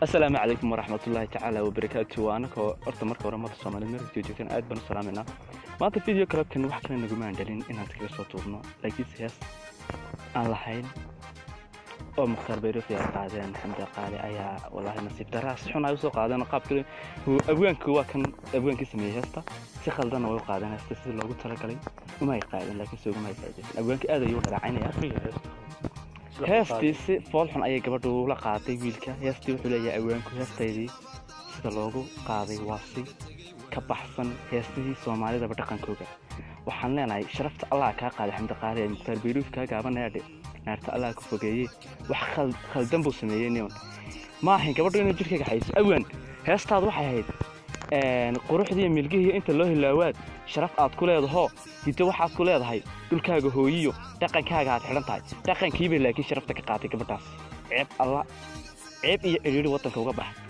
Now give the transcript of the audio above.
السلام عليكم ورحمة الله تعالى وبركاته. وأنا كأرت مرة ورا ما تصمم المرة جوجتين أد بن سلامنا ما الفيديو كلاب كان واحد كنا نجمع عندنا إن هتكلم صوتنا لكن سياس على حين أو مختار بيروف يا قاعدين حمد قاعدة أيها والله نصيب دراس حنا يوسق قاعدنا قابل هو أبوان كوا كان أبوان كسميه هستا سخلدنا وقاعدنا هستا لو قلت لك عليه وما يقاعدين لكن سوق ما يساعد أبوان كأذا يوقع عيني يا أخي heestiisi fool xun ayay gabadhu la qaaday wiilka heestii wuxuu leeyahay awaanku heestaydii sida loogu qaaday waa si ka baxsan heestii Soomaalida dhaqankooda waxaan leenahay sharafta Allah ka qaaday xamdi qaali ee muqtar biiruuf ka gaabanayay naarta Allah ku fogeeyay wax khaldan buu sameeyay ma ahayn gabadhu inay jirkayga hayso awaan heestaadu waxay ahayd quruxdii milgihiisa inta loo hilaawaad sharaf aad ku leedahay hiddo waxaad ku leedahay dhulkaaga hooyiyo dhaqankaaga aad xiran tahay dhaqankiiba laakiin sharafta ka qaatay gabadhaas ceeb Allah ceeb iyo ciriiri wadanka uga baxay